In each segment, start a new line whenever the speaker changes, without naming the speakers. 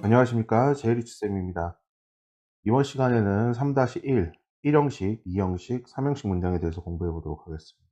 안녕하십니까, 제이리치쌤입니다. 이번 시간에는 3-1, 1형식, 2형식, 3형식 문장에 대해서 공부해 보도록 하겠습니다.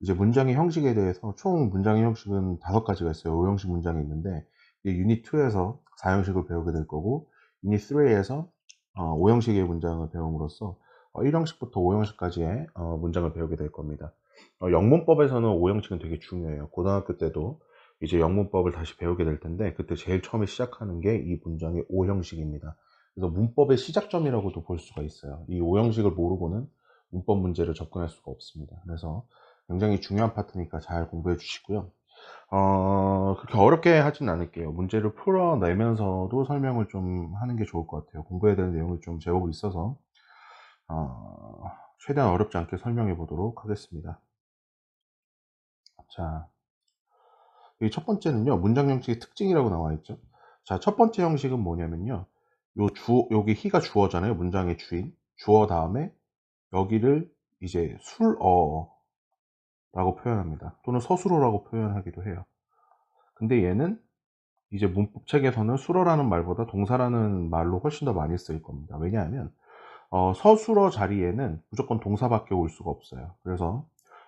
이제 문장의 형식에 대해서 총 문장의 형식은 5가지가 있어요. 5형식 문장이 있는데, 유닛 2에서 4형식을 배우게 될 거고, 유닛 3에서 5형식의 문장을 배움으로써 1형식부터 5형식까지의 문장을 배우게 될 겁니다. 영문법에서는 5형식은 되게 중요해요. 고등학교 때도 이제 영문법을 다시 배우게 될 텐데, 그때 제일 처음에 시작하는 게 이 문장의 5형식입니다. 그래서 문법의 시작점이라고도 볼 수가 있어요. 이 5형식을 모르고는 문법 문제를 접근할 수가 없습니다. 그래서 굉장히 중요한 파트니까 잘 공부해 주시고요. 그렇게 어렵게 하진 않을게요. 문제를 풀어내면서도 설명을 좀 하는 게 좋을 것 같아요. 공부해야 되는 내용이 좀 제법 있어서 최대한 어렵지 않게 설명해 보도록 하겠습니다. 자, 이 첫 번째는요, 문장 형식의 특징이라고 나와 있죠. 자, 첫 번째 형식은 뭐냐면요, 여기 he가 주어잖아요. 문장의 주인. 주어 다음에 여기를 이제 술어라고 표현합니다. 또는 서술어라고 표현하기도 해요. 근데 얘는 이제 문법책에서는 술어라는 말보다 동사라는 말로 훨씬 더 많이 쓰일 겁니다. 왜냐하면 서술어 자리에는 무조건 동사밖에 올 수가 없어요. 그래서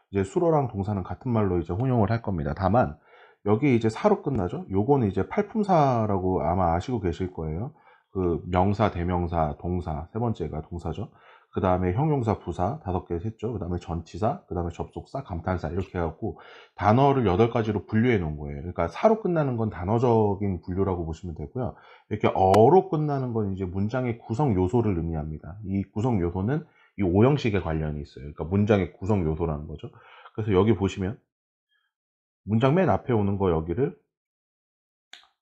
이제 술어랑 동사는 같은 말로 이제 혼용을 할 겁니다. 다만 여기 이제 사로 끝나죠. 요거는 이제 팔품사라고 아마 아시고 계실 거예요. 그 명사, 대명사, 동사, 세 번째가 동사죠. 그 다음에 형용사, 부사 5개 했죠. 그 다음에 전치사, 그 다음에 접속사, 감탄사 이렇게 해갖고 단어를 8가지로 분류해 놓은 거예요. 그러니까 사로 끝나는 건 단어적인 분류라고 보시면 되고요. 이렇게 어로 끝나는 건 이제 문장의 구성 요소를 의미합니다. 이 구성 요소는 이 5형식에 관련이 있어요. 그러니까 문장의 구성 요소라는 거죠. 그래서 여기 보시면 문장 맨 앞에 오는 거 여기를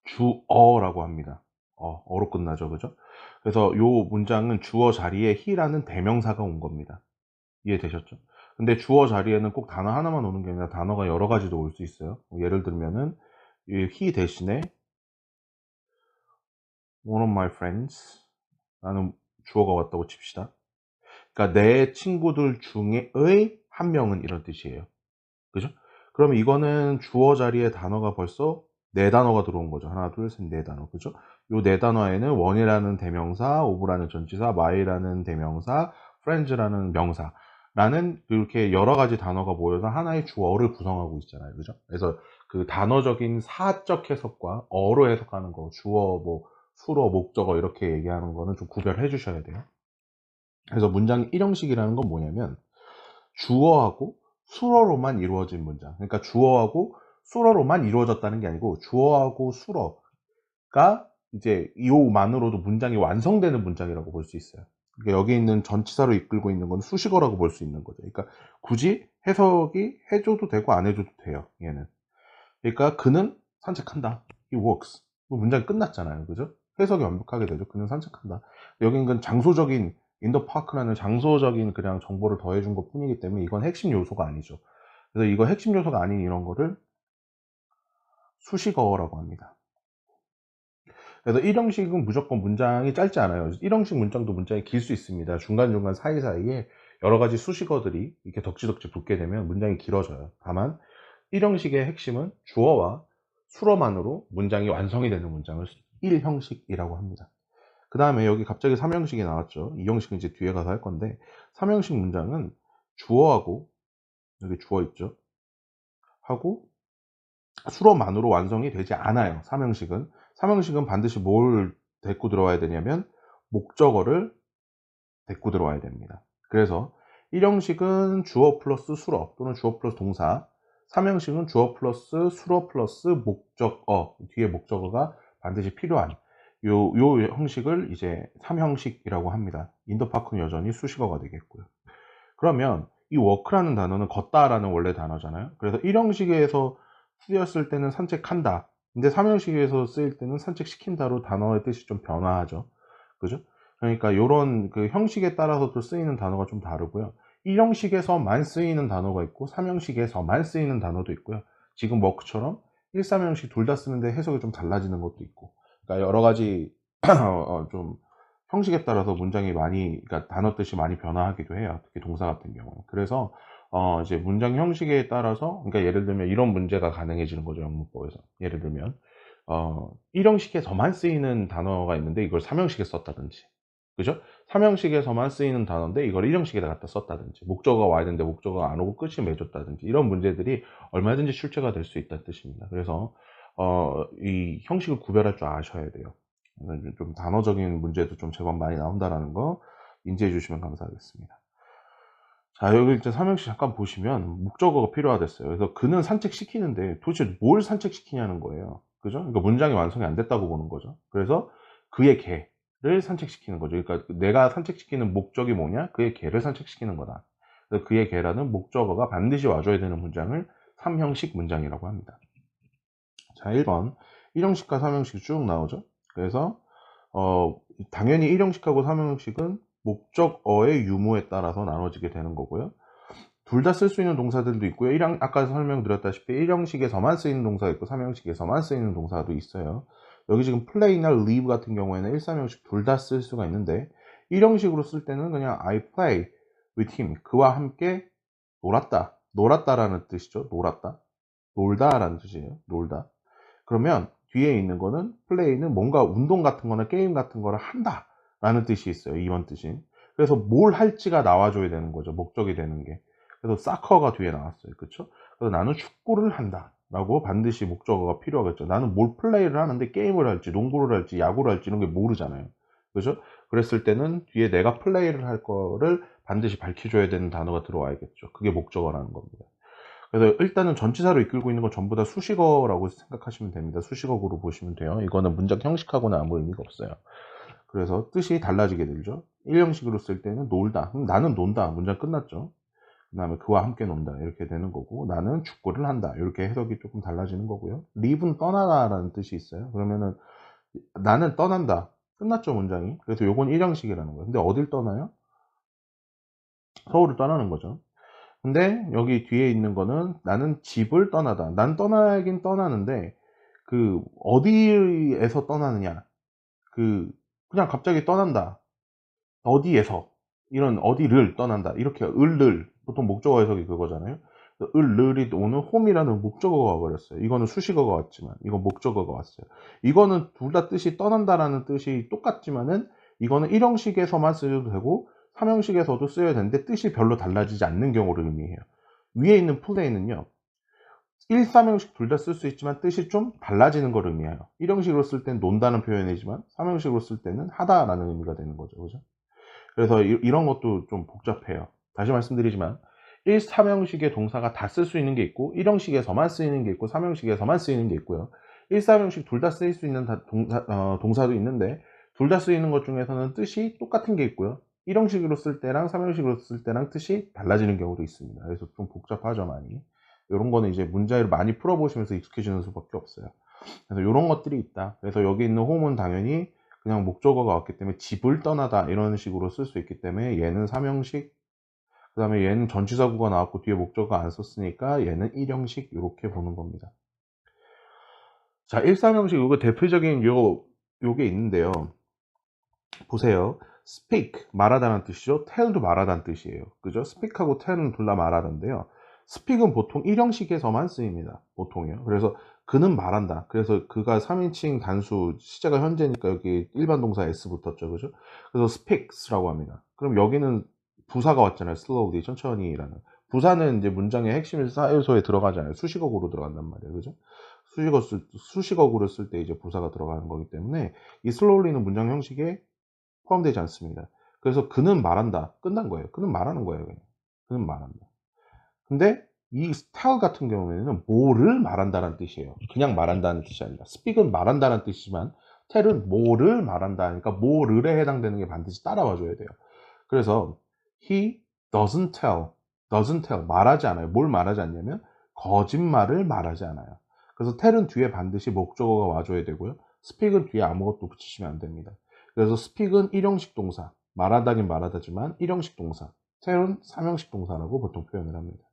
주어라고 합니다. 어로 끝나죠. 그죠? 그래서 요 문장은 주어 자리에 he라는 대명사가 온 겁니다. 이해되셨죠? 근데 주어 자리에는 꼭 단어 하나만 오는 게 아니라 단어가 여러 가지도 올 수 있어요. 예를 들면은 이 he 대신에 one of my friends 라는 주어가 왔다고 칩시다. 그러니까 내 친구들 중에의 한 명은 이런 뜻이에요. 그죠? 그러면 이거는 주어 자리에 단어가 벌써 4단어가 들어온 거죠. 하나, 둘, 셋, 4단어. 그죠? 요 4단어에는 one이라는 대명사, of라는 전치사, my라는 대명사, friends라는 명사 라는 이렇게 여러 가지 단어가 모여서 하나의 주어를 구성하고 있잖아요. 그죠? 그래서 그 단어적인 사적 해석과 어로 해석하는 거, 주어, 뭐, 수어, 목적어 이렇게 얘기하는 거는 좀 구별해 주셔야 돼요. 그래서 문장 1형식이라는 건 뭐냐면 주어하고 수어로만 이루어진 문장. 그러니까 주어하고 수어로만 이루어졌다는 게 아니고 주어하고 수어가 이제 이만으로도 문장이 완성되는 문장이라고 볼 수 있어요. 그러니까 여기 있는 전치사로 이끌고 있는 건 수식어라고 볼 수 있는 거죠. 그러니까 굳이 해석이 해줘도 되고 안 해줘도 돼요. 얘는. 그러니까 그는 산책한다. He walks. 문장이 끝났잖아요. 그죠? 해석이 완벽하게 되죠. 그는 산책한다. 여긴 그 장소적인 in the park라는 장소적인 그냥 정보를 더해준 것 뿐이기 때문에 이건 핵심 요소가 아니죠. 그래서 이거 핵심 요소가 아닌 이런 거를 수식어라고 합니다. 그래서 1형식은 무조건 문장이 짧지 않아요. 1형식 문장도 문장이 길 수 있습니다. 중간중간 사이사이에 여러 가지 수식어들이 이렇게 덕지덕지 붙게 되면 문장이 길어져요. 다만 1형식의 핵심은 주어와 수어만으로 문장이 완성이 되는 문장을 1형식이라고 합니다. 그 다음에 여기 갑자기 3형식이 나왔죠. 2형식은 이제 뒤에 가서 할 건데 3형식 문장은 주어하고 여기 주어 있죠. 하고 수어만으로 완성이 되지 않아요. 3형식은 반드시 뭘 데리고 들어와야 되냐면 목적어를 데리고 들어와야 됩니다. 그래서 1형식은 주어 플러스 수어 또는 주어 플러스 동사, 3형식은 주어 플러스 수어 플러스 목적어, 뒤에 목적어가 반드시 필요한 요 형식을 이제 3형식이라고 합니다. 인더파크는 여전히 수식어가 되겠고요. 그러면 이 워크라는 단어는 걷다라는 원래 단어잖아요. 그래서 1형식에서 쓰였을 때는 산책한다. 근데 3형식에서 쓰일 때는 산책시킨다로 단어의 뜻이 좀 변화하죠. 그죠? 그러니까 이런 그 형식에 따라서도 쓰이는 단어가 좀 다르고요. 1형식에서만 쓰이는 단어가 있고 3형식에서만 쓰이는 단어도 있고요. 지금 워크처럼 1, 3형식 둘 다 쓰는데 해석이 좀 달라지는 것도 있고. 그러니까 여러 가지 좀 형식에 따라서 문장이 많이, 그러니까 단어 뜻이 많이 변화하기도 해요. 특히 동사 같은 경우는. 그래서 이제 문장 형식에 따라서, 그러니까 예를 들면 이런 문제가 가능해지는 거죠, 영문법에서. 예를 들면 1형식에서만 쓰이는 단어가 있는데 이걸 3형식에 썼다든지, 그죠? 3형식에서만 쓰이는 단어인데 이걸 1형식에다 갖다 썼다든지, 목적어가 와야 되는데 목적어가 안 오고 끝이 맺었다든지, 이런 문제들이 얼마든지 출제가 될 수 있다는 뜻입니다. 그래서 이 형식을 구별할 줄 아셔야 돼요. 좀 단어적인 문제도 좀 제법 많이 나온다라는 거 인지해 주시면 감사하겠습니다. 자, 여기 이제 3형식 잠깐 보시면 목적어가 필요하댔어요. 그래서 그는 산책시키는데 도대체 뭘 산책시키냐는 거예요. 그죠? 그러니까 문장이 완성이 안 됐다고 보는 거죠. 그래서 그의 개를 산책시키는 거죠. 그러니까 내가 산책시키는 목적이 뭐냐? 그의 개를 산책시키는 거다. 그래서 그의 개라는 목적어가 반드시 와줘야 되는 문장을 3형식 문장이라고 합니다. 자, 1번 1형식과 3형식이 쭉 나오죠. 그래서 당연히 1형식하고 3형식은 목적어의 유무에 따라서 나눠지게 되는 거고요. 둘 다 쓸 수 있는 동사들도 있고요. 아까 설명드렸다시피 1형식에서만 쓰이는 동사가 있고 3형식에서만 쓰이는 동사도 있어요. 여기 지금 play나 leave 같은 경우에는 1, 3형식 둘 다 쓸 수가 있는데, 1형식으로 쓸 때는 그냥 I play with him, 그와 함께 놀았다. 놀았다라는 뜻이죠. 놀았다. 놀다라는 뜻이에요. 놀다. 그러면 뒤에 있는 거는 play는 뭔가 운동 같은 거나 게임 같은 거를 한다 라는 뜻이 있어요. 이번 뜻인. 그래서 뭘 할지가 나와줘야 되는 거죠. 목적이 되는 게. 그래서 사커가 뒤에 나왔어요. 그쵸? 그래서 나는 축구를 한다 라고 반드시 목적어가 필요하겠죠. 나는 뭘 플레이를 하는데 게임을 할지 농구를 할지 야구를 할지 이런 게 모르잖아요. 그죠? 그랬을 때는 뒤에 내가 플레이를 할 거를 반드시 밝혀줘야 되는 단어가 들어와야겠죠. 그게 목적어라는 겁니다. 그래서 일단은 전치사로 이끌고 있는 건 전부 다 수식어라고 생각하시면 됩니다. 수식어구로 보시면 돼요. 이거는 문장 형식하고는 아무 의미가 없어요. 그래서 뜻이 달라지게 되죠. 1형식으로 쓸 때는 놀다. 나는 논다. 문장 끝났죠. 그 다음에 그와 함께 논다. 이렇게 되는 거고, 나는 축구를 한다. 이렇게 해석이 조금 달라지는 거고요. live는 떠나다 라는 뜻이 있어요. 그러면은 나는 떠난다. 끝났죠, 문장이. 그래서 요건 1형식이라는 거예요. 근데 어딜 떠나요? 서울을 떠나는 거죠. 근데 여기 뒤에 있는 거는 나는 집을 떠나다. 난 떠나긴 떠나는데 그 어디에서 떠나느냐. 그 그냥 갑자기 떠난다. 어디에서, 이런 어디를 떠난다. 이렇게 을을 보통 목적어 해석이 그거잖아요. 을이 오는 홈이라는 목적어가 와버렸어요. 이거는 수식어가 왔지만 이건 목적어가 왔어요. 이거는 둘 다 뜻이 떠난다라는 뜻이 똑같지만은 이거는 1형식에서만 쓰여도 되고 3형식에서도 쓰여야 되는데 뜻이 별로 달라지지 않는 경우를 의미해요. 위에 있는 플레이는요, 1, 3형식 둘 다 쓸 수 있지만 뜻이 좀 달라지는 걸 의미해요. 1형식으로 쓸 땐 논다는 표현이지만 3형식으로 쓸 때는 하다라는 의미가 되는 거죠. 그죠? 그래서 이런 것도 좀 복잡해요. 다시 말씀드리지만 1, 3형식의 동사가 다 쓸 수 있는 게 있고 1형식에서만 쓰이는 게 있고 3형식에서만 쓰이는 게 있고요. 1, 3형식 둘 다 쓰일 수 있는 동사도 있는데 둘 다 쓰이는 것 중에서는 뜻이 똑같은 게 있고요. 1형식으로 쓸 때랑 3형식으로 쓸 때랑 뜻이 달라지는 경우도 있습니다. 그래서 좀 복잡하죠, 많이. 이런 거는 이제 문제를 많이 풀어보시면서 익숙해지는 수밖에 없어요. 그래서 이런 것들이 있다. 그래서 여기 있는 홈은 당연히 그냥 목적어가 왔기 때문에 집을 떠나다 이런 식으로 쓸 수 있기 때문에 얘는 3형식, 그 다음에 얘는 전치사구가 나왔고 뒤에 목적어가 안 썼으니까 얘는 1형식, 이렇게 보는 겁니다. 자, 1, 3형식 이거 대표적인 요게 있는데요. 보세요. speak, 말하다는 뜻이죠. tell도 말하다는 뜻이에요. 그죠? speak하고 tell은 둘 다 말하다인데요. speak은 보통 1형식에서만 쓰입니다. 보통이요. 그래서 그는 말한다. 그래서 그가 3인칭 단수, 시제가 현재니까 여기 일반 동사 s 붙었죠. 그죠? 그래서 speaks라고 합니다. 그럼 여기는 부사가 왔잖아요. slowly, 천천히라는. 부사는 이제 문장의 핵심 요소에 들어가잖아요. 수식어구로 들어간단 말이에요. 그죠? 수식어구를 쓸 때 이제 부사가 들어가는 거기 때문에 이 slowly는 문장 형식에 포함되지 않습니다. 그래서 그는 말한다. 끝난 거예요. 그는 말하는 거예요. 그냥. 그는 말한다. 근데 이 tell 같은 경우에는 뭐를 말한다는 뜻이에요. 그냥 말한다는 뜻이 아니라. speak은 말한다는 뜻이지만 tell은 뭐를 말한다. 그러니까 뭐를에 해당되는 게 반드시 따라와 줘야 돼요. 그래서 he doesn't tell, doesn't tell, 말하지 않아요. 뭘 말하지 않냐면 거짓말을 말하지 않아요. 그래서 tell은 뒤에 반드시 목적어가 와줘야 되고요. speak은 뒤에 아무것도 붙이시면 안 됩니다. 그래서 speak은 1형식 동사, 말하다긴 말하다지만 1형식 동사, tell은 3형식 동사라고 보통 표현을 합니다.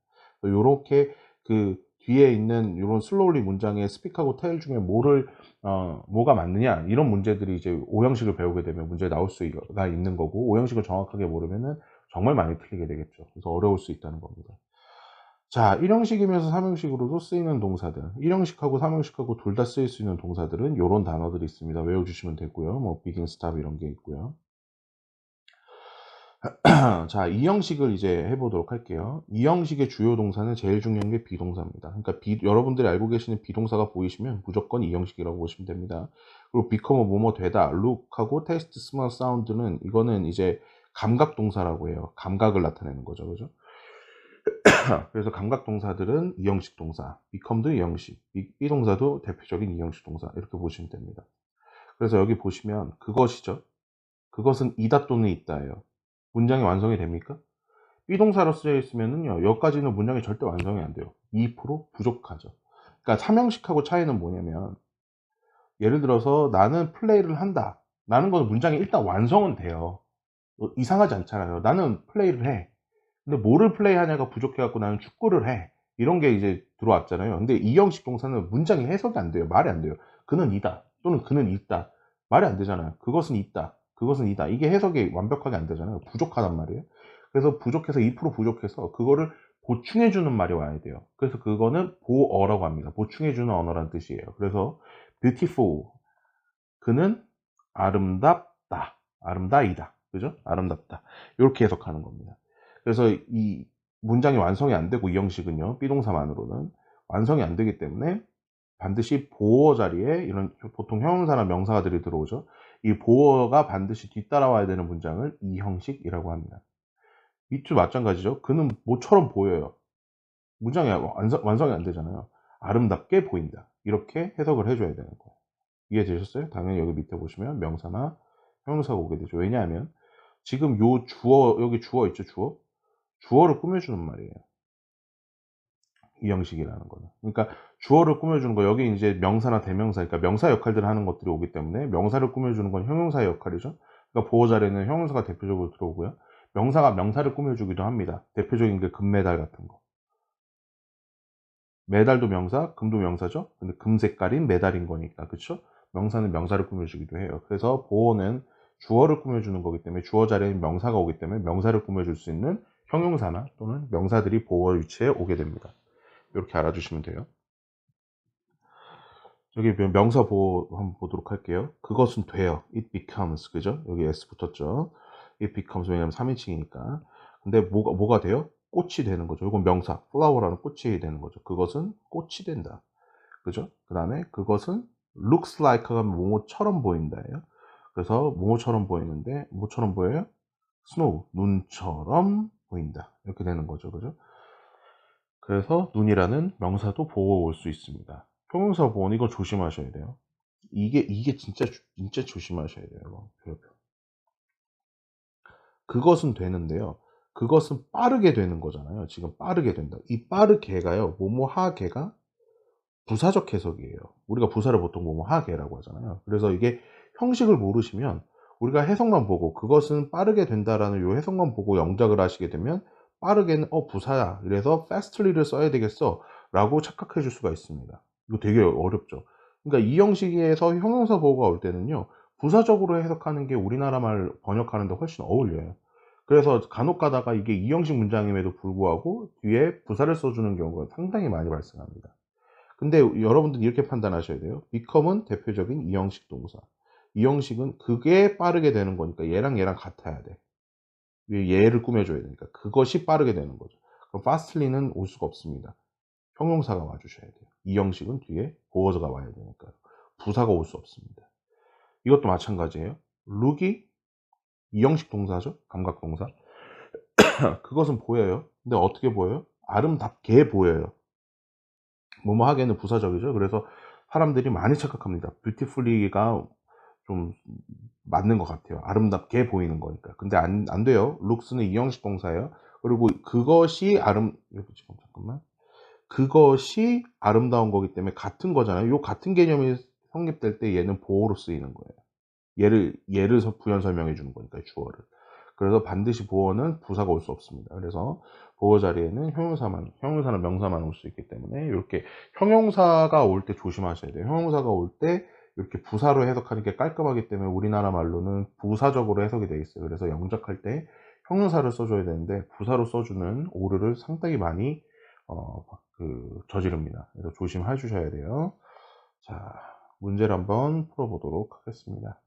이렇게 그 뒤에 있는 이런 slowly 문장의 speak하고 tell 중에 뭐가 맞느냐, 이런 문제들이 이제 오형식을 배우게 되면 문제에 나올 수가 있는 거고, 오형식을 정확하게 모르면은 정말 많이 틀리게 되겠죠. 그래서 어려울 수 있다는 겁니다. 자, 1형식이면서 3형식으로도 쓰이는 동사들, 1형식하고 3형식하고 둘 다 쓰일 수 있는 동사들은 요런 단어들이 있습니다. 외워주시면 되고요. 뭐 begin, stop 이런 게 있고요. 자, 2형식을 이제 해보도록 할게요. 2형식의 주요 동사는 제일 중요한 게 비동사입니다. 그러니까 여러분들이 알고 계시는 비동사가 보이시면 무조건 2형식이라고 보시면 됩니다. 그리고 become 뭐뭐 되다, look하고 taste, smell, sound는 이거는 이제 감각 동사라고 해요. 감각을 나타내는 거죠. 그죠? 그래서 감각 동사들은 2형식 동사, become도 2형식, 비동사도 대표적인 2형식 동사, 이렇게 보시면 됩니다. 그래서 여기 보시면 그것이죠. 그것은 이다 또는 있다예요. 문장이 완성이 됩니까? 비동사로 쓰여 있으면은요, 여기까지는 문장이 절대 완성이 안 돼요. 2% 부족하죠. 그러니까 3형식하고 차이는 뭐냐면, 예를 들어서 나는 플레이를 한다, 라는 건 문장이 일단 완성은 돼요. 이상하지 않잖아요. 나는 플레이를 해. 근데 뭐를 플레이하냐가 부족해갖고 나는 축구를 해. 이런 게 이제 들어왔잖아요. 근데 2형식 동사는 문장이 해석이 안 돼요. 말이 안 돼요. 그는 이다, 또는 그는 있다. 말이 안 되잖아요. 그것은 있다, 그것은 이다. 이게 해석이 완벽하게 안 되잖아요. 부족하단 말이에요. 그래서 부족해서 2% 부족해서 그거를 보충해주는 말이 와야 돼요. 그래서 그거는 보어라고 합니다. 보충해주는 언어라는 뜻이에요. 그래서 beautiful, 그는 아름답다, 아름다이다, 그죠? 아름답다, 이렇게 해석하는 겁니다. 그래서 이 문장이 완성이 안 되고, 이 형식은요, 비동사만으로는 완성이 안 되기 때문에 반드시 보어 자리에 이런 보통 형용사나 명사들이 들어오죠. 이 보어가 반드시 뒤따라와야 되는 문장을 이 형식이라고 합니다. 밑도 마찬가지죠. 그는 모처럼 보여요. 문장이 완성이 안 되잖아요. 아름답게 보인다, 이렇게 해석을 해줘야 되는 거예요. 이해되셨어요? 당연히 여기 밑에 보시면 명사나 형용사가 오게 되죠. 왜냐하면 지금 요 주어, 여기 주어 있죠. 주어를 꾸며주는 말이에요, 이 형식이라는 거는. 그러니까 주어를 꾸며주는 거, 여기 이제 명사나 대명사, 그러니까 명사 역할들을 하는 것들이 오기 때문에 명사를 꾸며주는 건 형용사의 역할이죠. 그러니까 보호 자리에는 형용사가 대표적으로 들어오고요. 명사가 명사를 꾸며주기도 합니다. 대표적인 게 금메달 같은 거. 메달도 명사, 금도 명사죠. 근데 금 색깔인 메달인 거니까, 그쵸? 명사는 명사를 꾸며주기도 해요. 그래서 보호는 주어를 꾸며주는 거기 때문에 주어 자리에는 명사가 오기 때문에 명사를 꾸며줄 수 있는 형용사나 또는 명사들이 보호 위치에 오게 됩니다. 이렇게 알아주시면 돼요. 여기 명사 보호 한번 보도록 할게요. 그것은 돼요. It becomes, 그죠? 여기 S 붙었죠. It becomes, 왜냐면 3인칭이니까. 근데 뭐가 돼요? 꽃이 되는 거죠. 이건 명사, flower라는 꽃이 되는 거죠. 그것은 꽃이 된다, 그죠? 그 다음에 그것은 looks like가 뭐뭐처럼 보인다예요. 그래서 뭐뭐처럼 보이는데, 뭐처럼 보여요? snow, 눈처럼 보인다, 이렇게 되는 거죠. 그죠? 그래서 눈이라는 명사도 보고 올 수 있습니다. 형용사 보호는 이거 조심하셔야 돼요. 이게 진짜 조심하셔야 돼요. 그것은 되는데요. 그것은 빠르게 되는 거잖아요. 지금 빠르게 된다. 이 빠르게가요, 뭐뭐하게가 부사적 해석이에요. 우리가 부사를 보통 뭐뭐하게라고 하잖아요. 그래서 이게 형식을 모르시면 우리가 해석만 보고 그것은 빠르게 된다라는 요 해석만 보고 영작을 하시게 되면, 빠르게는 부사야, 그래서 fastly를 써야 되겠어 라고 착각해 줄 수가 있습니다. 이거 되게 어렵죠. 그러니까 이 형식에서 형용사 보호가 올 때는요, 부사적으로 해석하는 게 우리나라 말 번역하는 데 훨씬 어울려요. 그래서 간혹 가다가 이게 이 형식 문장임에도 불구하고 뒤에 부사를 써주는 경우가 상당히 많이 발생합니다. 근데 여러분들은 이렇게 판단하셔야 돼요. become은 대표적인 이형식 동사. 이형식은 그게 빠르게 되는 거니까 얘랑 같아야 돼. 얘를 꾸며줘야 되니까 그것이 빠르게 되는 거죠. 그럼 fastly는 올 수가 없습니다. 형용사가 와주셔야 돼요. 이형식은 뒤에 보어가 와야 되니까요. 부사가 올 수 없습니다. 이것도 마찬가지예요. look이 이형식 동사죠. 감각 동사. 그것은 보여요. 근데 어떻게 보여요? 아름답게 보여요. 뭐뭐 하게는 부사적이죠. 그래서 사람들이 많이 착각합니다. beautifully가 좀 맞는 것 같아요. 아름답게 보이는 거니까. 근데 안 돼요. looks는 이형식 동사예요. 그리고 잠깐만. 그것이 아름다운 거기 때문에 같은 거잖아요. 요 같은 개념이 성립될 때 얘는 보호로 쓰이는 거예요. 얘를 부연 설명해 주는 거니까, 주어를. 그래서 반드시 보어는 부사가 올 수 없습니다. 그래서 보어 자리에는 형용사는 명사만 올 수 있기 때문에 이렇게 형용사가 올 때 조심하셔야 돼요. 형용사가 올 때 이렇게 부사로 해석하는 게 깔끔하기 때문에 우리나라 말로는 부사적으로 해석이 되어 있어요. 그래서 영작할 때 형용사를 써줘야 되는데 부사로 써주는 오류를 상당히 많이 저지릅니다. 그래서 조심해 주셔야 돼요. 자, 문제를 한번 풀어보도록 하겠습니다.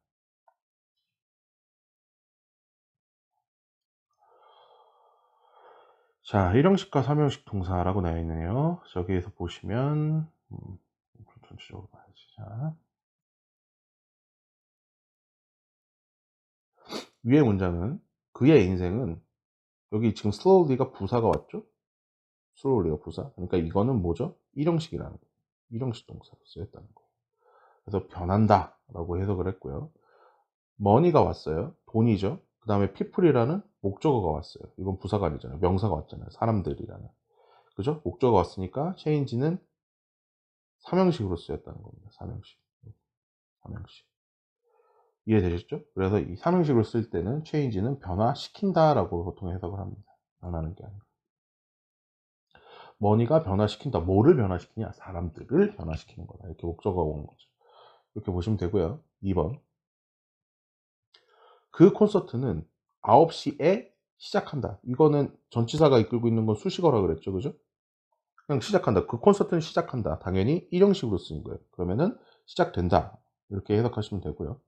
자, 1형식과 3형식 동사라고 나와 있네요. 저기에서 보시면 전체적으로 봐야지. 자, 위의 문장은 그의 인생은 여기 지금 slowly가 부사가 왔죠? slowly가 부사. 그러니까 이거는 뭐죠? 1형식이라는 거예요. 1형식 동사로 쓰였다는 거예요. 그래서 변한다 라고 해석을 했고요. money가 왔어요. 돈이죠. 그 다음에 people이라는 목적어가 왔어요. 이건 부사가 아니잖아요. 명사가 왔잖아요. 사람들이라는. 그죠? 목적어가 왔으니까 change는 3형식으로 쓰였다는 겁니다. 3형식. 이해되셨죠? 그래서 이 3형식으로 쓸 때는 change는 변화시킨다 라고 보통 해석을 합니다. 변하는 게 아니고. money가 변화시킨다. 뭐를 변화시키냐? 사람들을 변화시키는 거다. 이렇게 목적어가 오는 거죠. 이렇게 보시면 되고요. 2번. 그 콘서트는 9시에 시작한다. 이거는 전치사가 이끌고 있는 건 수식어라 그랬죠. 그죠? 그냥 시작한다. 그 콘서트는 시작한다. 당연히 1형식으로 쓰는 거예요. 그러면은 시작된다. 이렇게 해석하시면 되고요.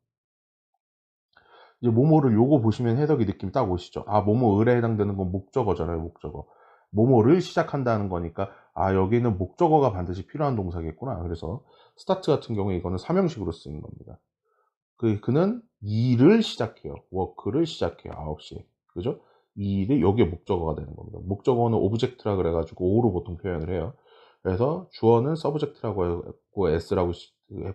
이제 뭐뭐를 요거 보시면 해석이 느낌 딱 오시죠. 아, 뭐뭐을에 해당되는 건 목적어잖아요. 목적어. 뭐뭐를 시작한다는 거니까 아, 여기는 목적어가 반드시 필요한 동사겠구나. 그래서 스타트 같은 경우에 이거는 3형식으로 쓰인 겁니다. 그는 일을 시작해요. 워크를 시작해요. 9시에. 그죠? 이 일이 여기에 목적어가 되는 겁니다. 목적어는 오브젝트라 그래가지고 O로 보통 표현을 해요. 그래서 주어는 서브젝트라고 하고 S라고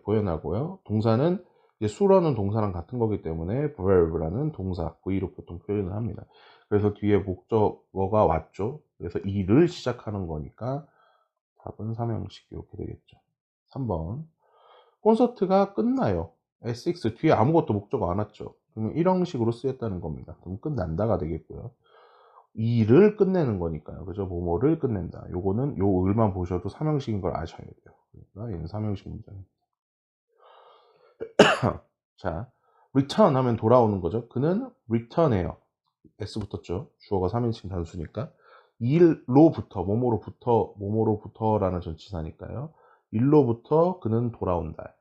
표현하고요. 동사는 이제 수로는 동사랑 같은 거기 때문에 verb라는 동사 V로 보통 표현을 합니다. 그래서 뒤에 목적어가 왔죠. 그래서 일을 시작하는 거니까 답은 3형식 이렇게 되겠죠. 3번. 콘서트가 끝나요. S6 뒤에 아무것도 목적어 안 왔죠. 그러면 1형식으로 쓰였다는 겁니다. 그럼 끝난다가 되겠고요. 일을 끝내는 거니까요. 그죠? 뭐뭐를 끝낸다. 요거는 요 을만 보셔도 3형식인 걸 아셔야 돼요. 그러니까 얘는 3형식 문장입니다. 자, return 하면 돌아오는 거죠. 그는 return해요. S 붙었죠. 주어가 3인칭 단수니까. 일로부터, 뭐뭐로부터라는 전치사니까요. 일로부터 그는 돌아온다.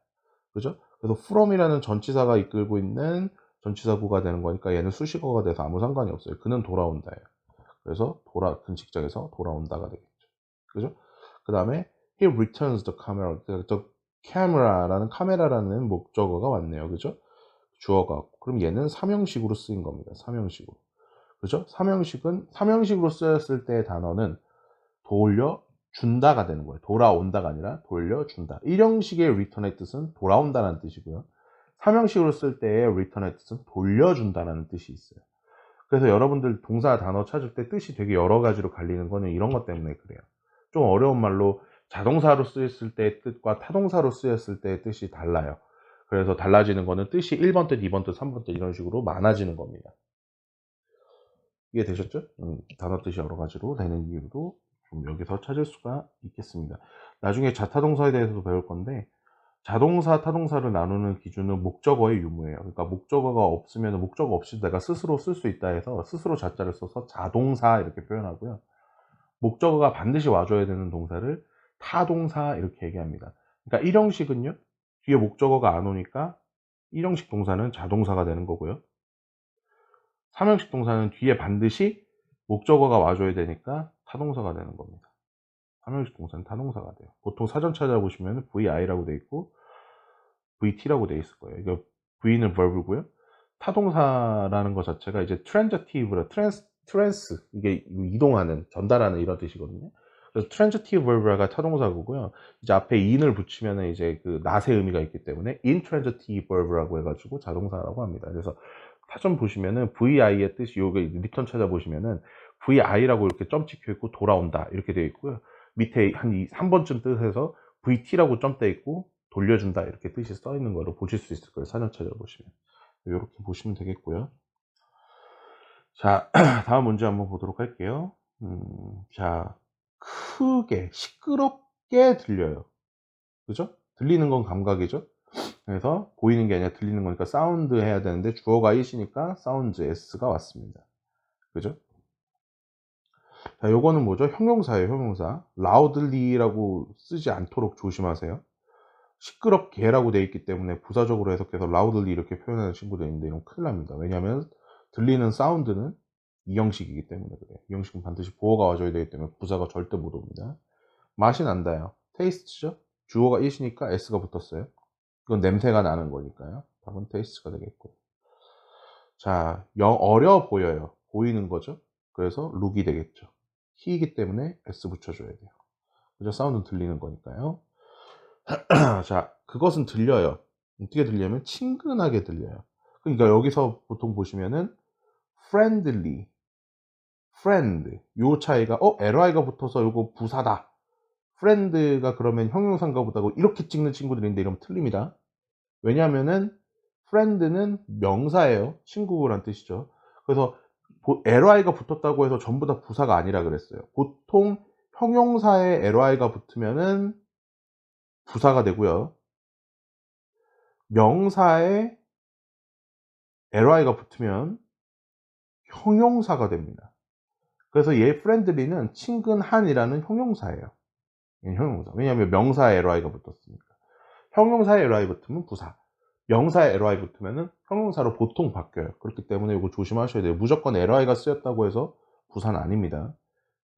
그죠? 그래서 from이라는 전치사가 이끌고 있는 전치사구가 되는 거니까 얘는 수식어가 돼서 아무 상관이 없어요. 그는 돌아온다예요. 그래서 그 직장에서 돌아온다가 되겠죠. 그죠? 그 다음에 he returns the camera. the camera라는 카메라라는 목적어가 왔네요. 그죠? 주어가. 그럼 얘는 3형식으로 쓰인 겁니다. 3형식으로. 그죠? 3형식으로 쓰였을 때의 단어는 돌려준다가 되는 거예요. 돌아온다가 아니라 돌려준다. 1형식의 return의 뜻은 돌아온다는 뜻이고요. 3형식으로 쓸 때의 return의 뜻은 돌려준다는 뜻이 있어요. 그래서 여러분들 동사 단어 찾을 때 뜻이 되게 여러 가지로 갈리는 거는 이런 것 때문에 그래요. 좀 어려운 말로 자동사로 쓰였을 때의 뜻과 타동사로 쓰였을 때의 뜻이 달라요. 그래서 달라지는 거는 뜻이 1번 뜻, 2번 뜻, 3번 뜻 이런 식으로 많아지는 겁니다. 이해되셨죠? 단어 뜻이 여러 가지로 되는 이유로 좀 여기서 찾을 수가 있겠습니다. 나중에 자타동사에 대해서도 배울 건데 자동사, 타동사를 나누는 기준은 목적어의 유무예요. 그러니까 목적어가 없으면 목적어 없이 내가 스스로 쓸 수 있다 해서 스스로 자자를 써서 자동사 이렇게 표현하고요. 목적어가 반드시 와줘야 되는 동사를 타동사 이렇게 얘기합니다. 그러니까 1형식은요. 뒤에 목적어가 안 오니까 1형식 동사는 자동사가 되는 거고요. 3형식 동사는 뒤에 반드시 목적어가 와줘야 되니까 타동사가 되는 겁니다. 3형식 동사는 타동사가 돼요. 보통 사전 찾아보시면 VI라고 돼 있고 VT라고 돼 있을 거예요. 이거 V는 verb고요. 타동사라는 것 자체가 이제 transitive라 trans 이게 이동하는, 전달하는 이런 뜻이거든요. 그래서 transitive verb가 타동사고요. 이제 앞에 in을 붙이면 이제 그 낫의 의미가 있기 때문에 intransitive verb라고 해가지고 자동사라고 합니다. 그래서 사전 보시면은 VI의 뜻이 요게 리턴 찾아보시면은 VI라고 이렇게 점 찍혀 있고 돌아온다 이렇게 되어 있고요. 밑에 한 3번쯤 뜻에서 VT라고 점돼 있고 돌려준다 이렇게 뜻이 써 있는 거로 보실 수 있을 거예요. 사전 찾아보시면 이렇게 보시면 되겠고요. 자, 다음 문제 한번 보도록 할게요. 자, 크게 시끄럽게 들려요. 그죠? 들리는 건 감각이죠. 그래서 보이는 게 아니라 들리는 거니까 사운드 해야 되는데 주어가 it이니까 사운드 s가 왔습니다. 그죠? 자, 요거는 뭐죠? 형용사예요, 형용사. loudly라고 쓰지 않도록 조심하세요. 시끄럽게라고 되어 있기 때문에 부사적으로 해석해서 loudly 이렇게 표현하는 친구들이 있는데 이건 큰일 납니다. 왜냐하면 들리는 사운드는 이 형식이기 때문에 그래요. 이 형식은 반드시 보어가 와줘야 되기 때문에 부사가 절대 못 옵니다. 맛이 난다요. taste죠? 주어가 it이니까 s가 붙었어요. 이건 냄새가 나는 거니까요. 답은 taste가 되겠고. 자, 어려 보여요. 보이는 거죠. 그래서 look이 되겠죠. he이기 때문에 s 붙여줘야 돼요. 그죠? 사운드는 들리는 거니까요. 자, 그것은 들려요. 어떻게 들려면 친근하게 들려요. 그러니까 여기서 보통 보시면은 friendly, friend 요 차이가 li가 붙어서 요거 부사다. friend가 그러면 형용사인가 보다고 이렇게 찍는 친구들인데 이러면 틀립니다. 왜냐하면은 friend는 명사예요. 친구란 뜻이죠. 그래서 li가 붙었다고 해서 전부 다 부사가 아니라 그랬어요. 보통 형용사에 li가 붙으면은 부사가 되고요. 명사에 li가 붙으면 형용사가 됩니다. 그래서 얘 friendly는 친근한이라는 형용사예요. 형용사. 왜냐하면 명사에 li가 붙었으니까. 형용사에 li 붙으면 부사, 명사에 li 붙으면 형용사로 보통 바뀌어요. 그렇기 때문에 이거 조심하셔야 돼요. 무조건 li가 쓰였다고 해서 부사는 아닙니다.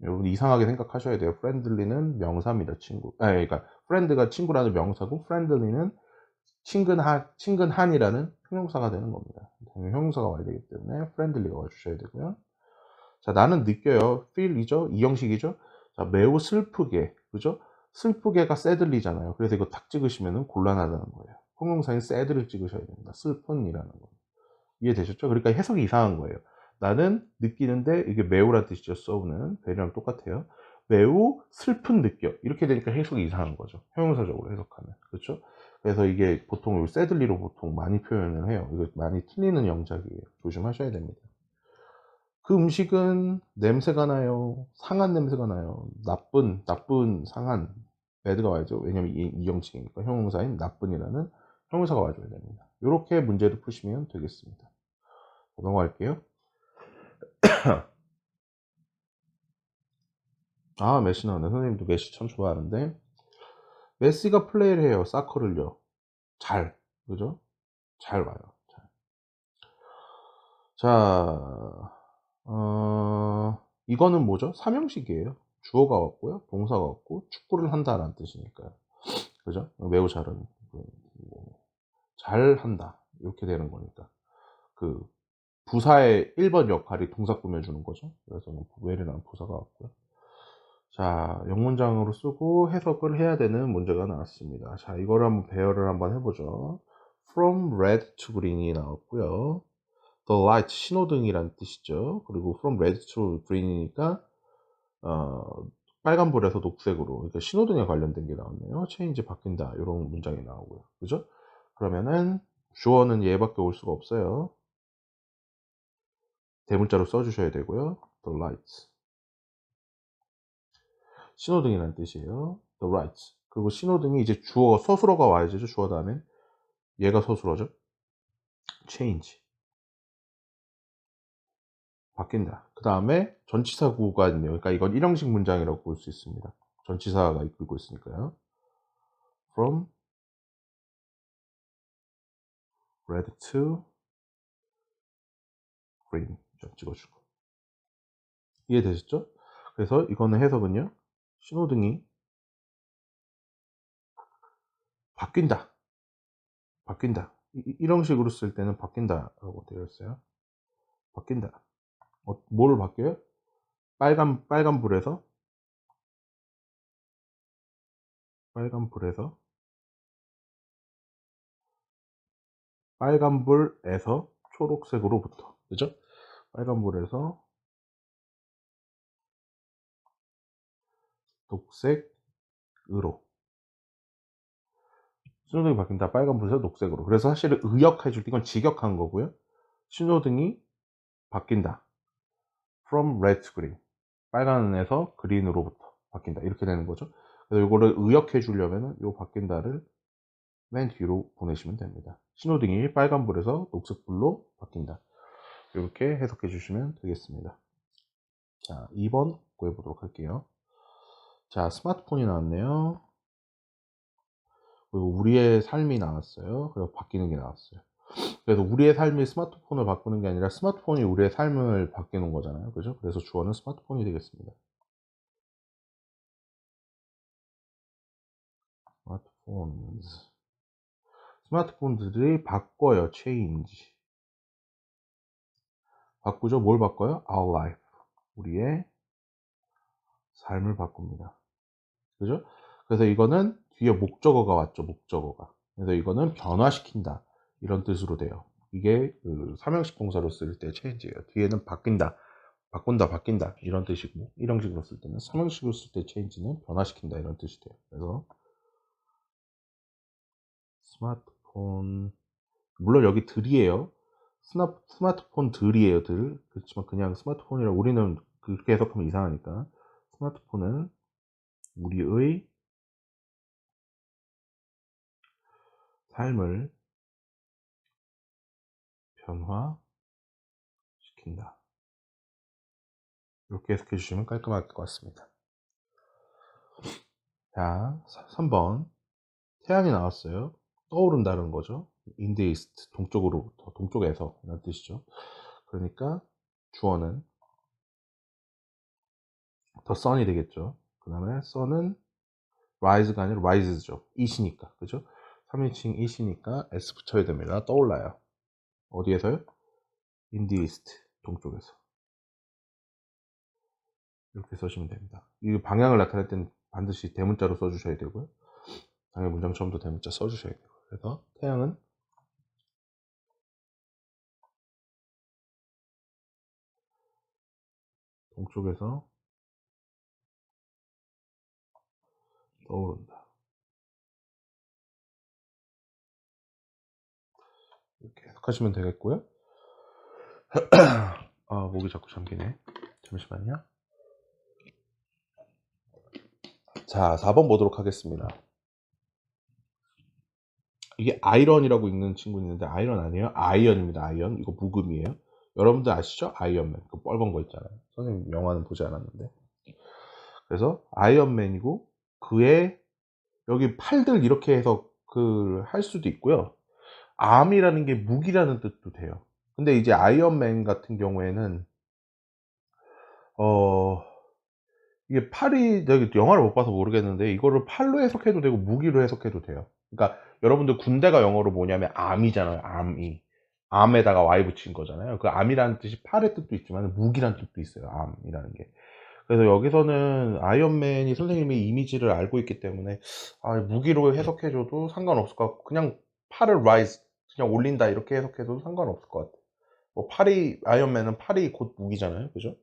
여러분 이상하게 생각하셔야 돼요. friendly는 명사입니다. 친구. 그러니까 friend가 친구라는 명사고 friendly는 친근한이라는 형용사가 되는 겁니다. 형용사가 와야 되기 때문에 friendly가 와주셔야 되고요. 자, 나는 느껴요. feel이죠. 이 형식이죠. 자, 매우 슬프게, 그죠? 슬프게가 sadly잖아요. 그래서 이거 탁 찍으시면 곤란하다는 거예요. 형용사인 sad를 찍으셔야 됩니다. 슬픈이라는 거. 이해되셨죠? 그러니까 해석이 이상한 거예요. 나는 느끼는데 이게 매우란 뜻이죠. so는 배랑 똑같아요. 매우 슬픈 느껴. 이렇게 되니까 해석이 이상한 거죠. 형용사적으로 해석하면. 그렇죠? 그래서 이게 보통 sadly로 보통 많이 표현을 해요. 이거 많이 틀리는 영작이에요. 조심하셔야 됩니다. 그 음식은 냄새가 나요. 상한 냄새가 나요. 나쁜, 상한, 배드가 와야죠. 왜냐면 이 형식이니까 형용사인 나쁜이라는 형용사가 와줘야 됩니다. 이렇게 문제를 푸시면 되겠습니다. 넘어갈게요. 아, 메시 나왔네. 선생님도 메시 참 좋아하는데. 메시가 플레이를 해요. 사커를요. 잘. 그죠? 잘 와요. 잘. 자, 이거는 뭐죠? 삼형식이에요. 주어가 왔고요. 동사가 왔고, 축구를 한다라는 뜻이니까요. 그죠? 매우 잘하는. 잘한다. 이렇게 되는 거니까. 그, 부사의 1번 역할이 동사 꾸며주는 거죠. 그래서 where라는 부사가 왔고요. 자, 영문장으로 쓰고 해석을 해야 되는 문제가 나왔습니다. 자, 이거를 한번 배열을 한번 해보죠. From red to green이 나왔고요. The light, 신호등이란 뜻이죠. 그리고 from red to green이니까 빨간불에서 녹색으로, 그러니까 신호등에 관련된 게 나왔네요. change, 바뀐다, 이런 문장이 나오고요. 그죠? 그러면은 주어는 얘밖에 올 수가 없어요. 대문자로 써주셔야 되고요. The lights, 신호등이라는 뜻이에요. The lights. 그리고 신호등이 이제 주어 서술어가 와야죠. 주어 다음에 얘가 서술어죠. change, 바뀐다. 그 다음에 전치사 구가 있네요. 그러니까 이건 일형식 문장이라고 볼 수 있습니다. 전치사가 이끌고 있으니까요. From red to green 좀 찍어주고. 이해되셨죠? 그래서 이거는 해석은요. 신호등이 바뀐다. 바뀐다. 이런 식으로 쓸 때는 바뀐다라고 되어 있어요. 바뀐다. 뭐를 바뀌어요? 빨간불에서 빨간불에서 빨간불에서 초록색으로부터. 그죠? 빨간불에서 녹색으로. 신호등이 바뀐다. 빨간불에서 녹색으로. 그래서 사실은 의역해줄 때 이건 직역한 거고요. 신호등이 바뀐다. from red to green. 빨간에서 그린으로부터 바뀐다. 이렇게 되는 거죠. 그래서 이거를 의역해 주려면은 요 바뀐다를 맨 뒤로 보내시면 됩니다. 신호등이 빨간불에서 녹색불로 바뀐다. 이렇게 해석해 주시면 되겠습니다. 자, 2번 구해 보도록 할게요. 자, 스마트폰이 나왔네요. 그리고 우리의 삶이 나왔어요. 그리고 바뀌는 게 나왔어요. 그래서 우리의 삶이 스마트폰을 바꾸는 게 아니라 스마트폰이 우리의 삶을 바뀌는 거잖아요. 그죠? 그래서 주어는 스마트폰이 되겠습니다. 스마트폰들이 바꿔요. change. 바꾸죠. 뭘 바꿔요? our life. 우리의 삶을 바꿉니다. 그죠? 그래서 이거는 뒤에 목적어가 왔죠. 목적어가. 그래서 이거는 변화시킨다. 이런 뜻으로 돼요. 이게 그 삼형식 동사로 쓸 때 change예요. 뒤에는 바뀐다. 바꾼다, 바뀐다. 이런 뜻이고, 일형식으로 쓸 때는 삼형식으로 쓸 때 change는 변화시킨다. 이런 뜻이 돼요. 그래서 스마트폰, 물론 여기 들이에요. 스마트폰 들이에요. 들. 그렇지만 그냥 스마트폰이라 우리는 그렇게 해석하면 이상하니까. 스마트폰은 우리의 삶을 변화시킨다. 이렇게 해석해 주시면 깔끔할 것 같습니다. 자, 3번. 태양이 나왔어요. 떠오른다는 거죠. in the east, 동쪽으로부터, 동쪽에서 이런 뜻이죠. 그러니까 주어는 the sun이 되겠죠. 그 다음에 sun은 rise가 아니라 rises죠. it이니까, 그죠? 3인칭 it이니까 s 붙여야 됩니다. 떠올라요. 어디에서요? in the east, 동쪽에서. 이렇게 써주시면 됩니다. 이 방향을 나타낼 때는 반드시 대문자로 써주셔야 되고요. 당연히 문장 처음부터 대문자 써주셔야 되고. 그래서 태양은 동쪽에서 떠오른다. 이렇게 해석하시면 되겠고요. 아, 목이 자꾸 잠기네. 잠시만요. 자, 4번 보도록 하겠습니다. 이게 아이런이라고 읽는 친구 있는데 아이런 아니에요. 아이언입니다. 아이언. 이거 묵음이에요. 여러분들 아시죠? 아이언맨. 그 뻘건 거 있잖아요. 선생님 영화는 보지 않았는데. 그래서 아이언맨이고 그의 여기 팔들 이렇게 해서 그 할 수도 있고요. 암이라는 게 무기라는 뜻도 돼요. 근데 이제 아이언맨 같은 경우에는 어 이게 팔이 내가 영화를 못 봐서 모르겠는데 이거를 팔로 해석해도 되고 무기로 해석해도 돼요. 그러니까 여러분들 군대가 영어로 뭐냐면 암이잖아요. 암이. 암에다가 Y 붙인 거잖아요. 그 암이라는 뜻이 팔의 뜻도 있지만 무기라는 뜻도 있어요. 암이라는 게. 그래서 여기서는 아이언맨이 선생님이 이미지를 알고 있기 때문에 무기로 해석해줘도 상관없을 것 같고 그냥 팔을 rise 그냥 올린다 이렇게 해석해도 상관없을 것 같아요. 뭐 팔이 아이언맨은 팔이 곧 무기잖아요. 그죠?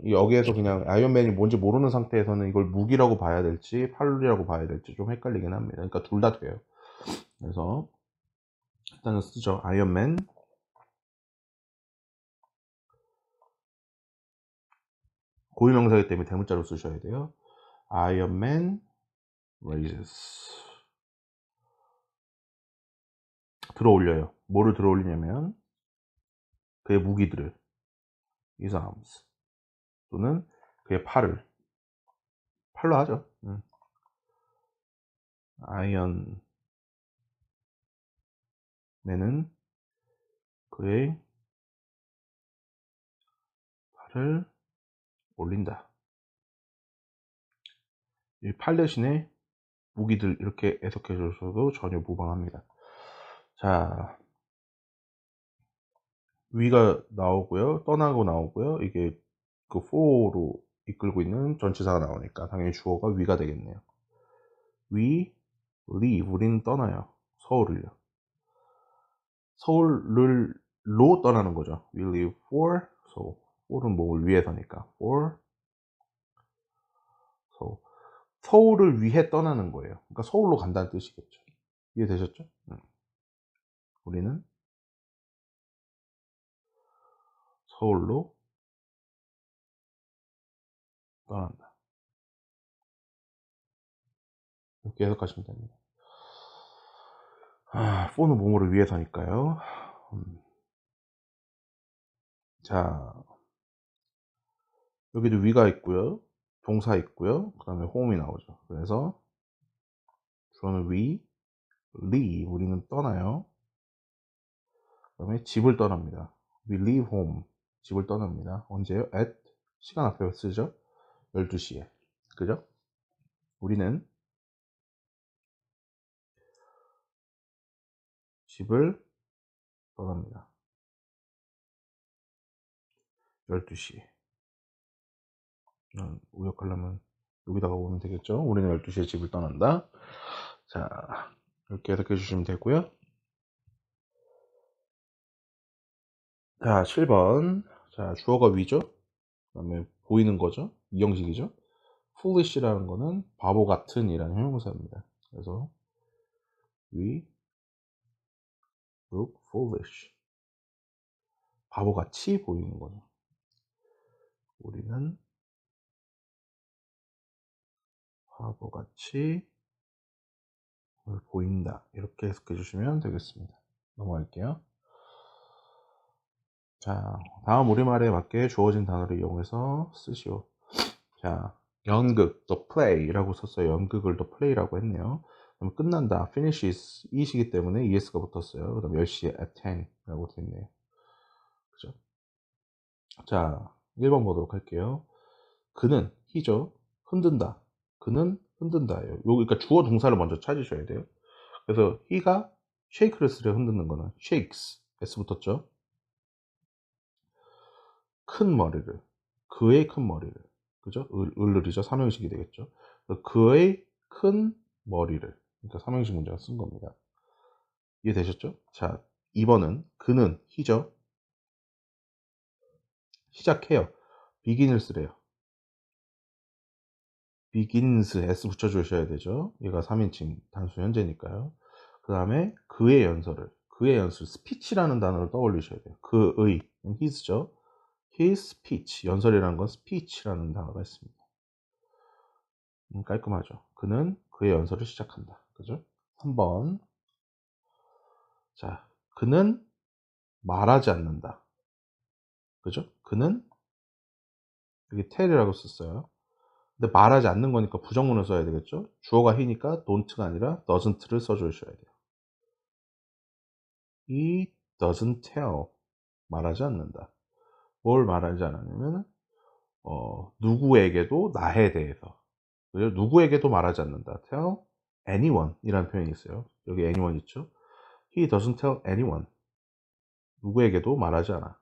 여기에서 그냥 아이언맨이 뭔지 모르는 상태에서는 이걸 무기라고 봐야 될지 팔이라고 봐야 될지 좀 헷갈리긴 합니다. 그러니까 둘 다 돼요. 그래서 일단은 쓰죠. 아이언맨 고유명사이기 때문에 대문자로 쓰셔야 돼요. 아이언맨 raises 들어올려요. 뭐를 들어올리냐면 그의 무기들을 his arms 또는 그의 팔을 팔로 하죠. 아이언맨은 그의 팔을 올린다. 이 팔 대신에 무기들 이렇게 해석해 주셔도 전혀 무방합니다. 자, 위가 나오고요. 떠나고 나오고요. 이게 그 for로 이끌고 있는 전치사가 나오니까 당연히 주어가 위가 되겠네요. We leave. 우리는 떠나요. 서울을요. 서울을 로 떠나는 거죠. We leave for Seoul. for은 뭘 위해서니까. for Seoul. 서울을 위해 떠나는 거예요. 그러니까 서울로 간다는 뜻이겠죠. 이해되셨죠? 우리는 서울로 떠난다. 이렇게 해석하시면 됩니다. for는 뭐뭐를 위해서니까요. 자, 여기도 위가 있고요. 동사 있고요. 그 다음에 home이 나오죠. 그래서 주어는 we, leave, 우리는 떠나요. 그 다음에 집을 떠납니다. We leave home, 집을 떠납니다. 언제요? at, 시간 앞에 쓰죠. 12시에. 그죠? 우리는 집을 떠납니다. 12시에. 우역하려면 여기다가 오면 되겠죠. 우리는 12시에 집을 떠난다. 자, 이렇게 해석해 주시면 되고요. 자, 7번. 자, 주어가 위죠. 그 다음에 보이는 거죠. 이 형식이죠. foolish라는 거는 바보 같은 이라는 형용사입니다. 그래서 we look foolish. 바보같이 보이는 거죠. 우리는 바보같이 보인다. 이렇게 해석해 주시면 되겠습니다. 넘어갈게요. 자, 다음 우리말에 맞게 주어진 단어를 이용해서 쓰시오. 자, 연극, the play라고 썼어요. 연극을 the play라고 했네요. 그럼 끝난다, finishes, 이 시기 때문에 es가 붙었어요. 그 다음 10시에 at 10라고 되어있네요. 그죠? 자, 1번 보도록 할게요. 그는, he죠. 흔든다. 그는 흔든다예요. 그러니까 주어 동사를 먼저 찾으셔야 돼요. 그래서 he가 shake를 쓰려 흔드는 거는 shakes, s 붙었죠. 큰 머리를, 그의 큰 머리를, 그죠? 을을이죠. 삼형식이 되겠죠. 그의 큰 머리를, 그러니까 삼형식 문제가 쓴 겁니다. 이해되셨죠? 자, 2번은 그는 he죠. 시작해요. begin을 쓰래요. begins, s 붙여주셔야 되죠. 얘가 3인칭 단수 현재니까요. 그 다음에 그의 연설, speech라는 단어를 떠올리셔야 돼요. 그의, his죠. his speech, 연설이라는 건 speech라는 단어가 있습니다. 깔끔하죠. 그는 그의 연설을 시작한다. 그죠? 3번. 자, 그는 말하지 않는다. 그죠? 그는 여기 tell이라고 썼어요. 근데 말하지 않는 거니까 부정문을 써야 되겠죠? 주어가 he니까 don't가 아니라 doesn't를 써주셔야 돼요. He doesn't tell. 말하지 않는다. 뭘 말하지 않느냐면 누구에게도 나에 대해서. 그죠? 누구에게도 말하지 않는다. tell anyone 이라는 표현이 있어요. 여기 anyone 있죠? He doesn't tell anyone. 누구에게도 말하지 않아.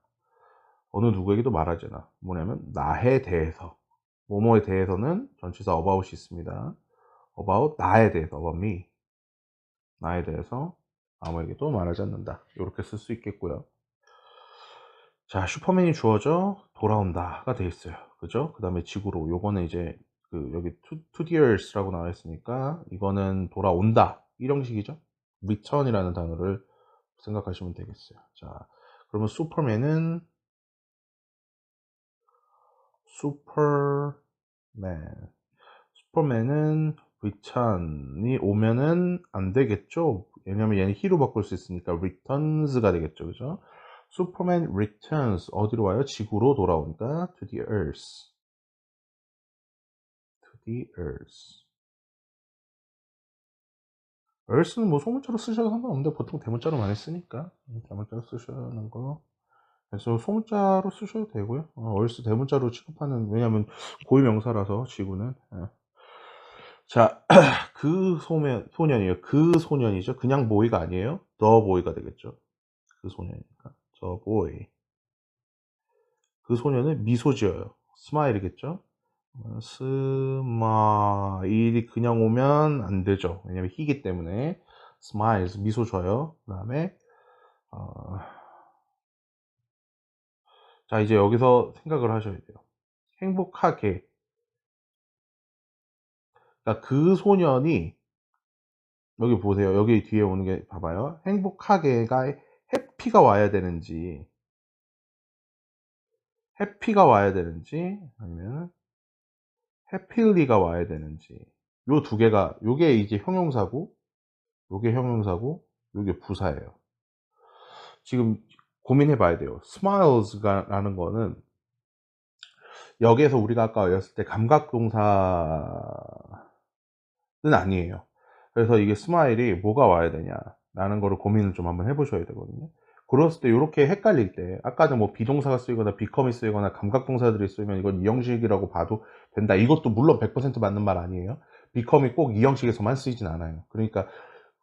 어느 누구에게도 말하지 않아. 뭐냐면 나에 대해서. 뭐뭐에 대해서는 전치사 about이 있습니다. about 나에 대해서, about me. 나에 대해서 아무에게도 말하지 않는다. 이렇게 쓸 수 있겠고요. 자, 슈퍼맨이 주어져 돌아온다가 돼 있어요. 그죠? 그 다음에 지구로. 요거는 이제 여기 to the earth라고 나와 있으니까 이거는 돌아온다. 이 형식이죠. return이라는 단어를 생각하시면 되겠어요. 자, 그러면 슈퍼맨은 return이 오면은 안 되겠죠. 왜냐면 얘는 he로 바꿀 수 있으니까 returns가 되겠죠. 그죠? 슈퍼맨 returns 어디로 와요? 지구로 돌아오니까 to the earth. to the earth. earth는 뭐 소문자로 쓰셔도 상관없는데 보통 대문자로 많이 쓰니까 대문자로 쓰시는 거. 그래서 소문자로 쓰셔도 되고요. earth 대문자로 취급하는, 왜냐면 고유명사라서 지구는. 예. 자, 소년이에요. 그 소년이죠. 그냥 보이가 아니에요. the boy가 되겠죠. 그 소년이니까. the boy. 그 소년은 미소 지어요. 스마일이겠죠. 스마일이 그냥 오면 안 되죠. 왜냐면 희기 때문에. 스마일, 미소 줘요. 그 다음에, 자, 이제 여기서 생각을 하셔야 돼요. 행복하게. 그러니까 그 소년이, 여기 보세요. 여기 뒤에 오는 게 봐봐요. 행복하게가 해피가 와야 되는지, 해피가 와야 되는지, 아니면 happyly가 와야 되는지, 요 두 개가, 요게 이제 형용사고, 요게 형용사고, 요게 부사예요. 지금 고민해 봐야 돼요. smiles라는 거는 여기에서 우리가 아까 외웠을 때 감각동사는 아니에요. 그래서 이게 스마일이 뭐가 와야 되냐라는 거를 고민을 좀 한번 해보셔야 되거든요. 그랬을 때 이렇게 헷갈릴 때, 아까는 뭐 비동사가 쓰이거나 become이 쓰이거나 감각동사들이 쓰이면 이건 이 형식이라고 봐도 된다. 이것도 물론 100% 맞는 말 아니에요. become이 꼭 이 형식에서만 쓰이진 않아요. 그러니까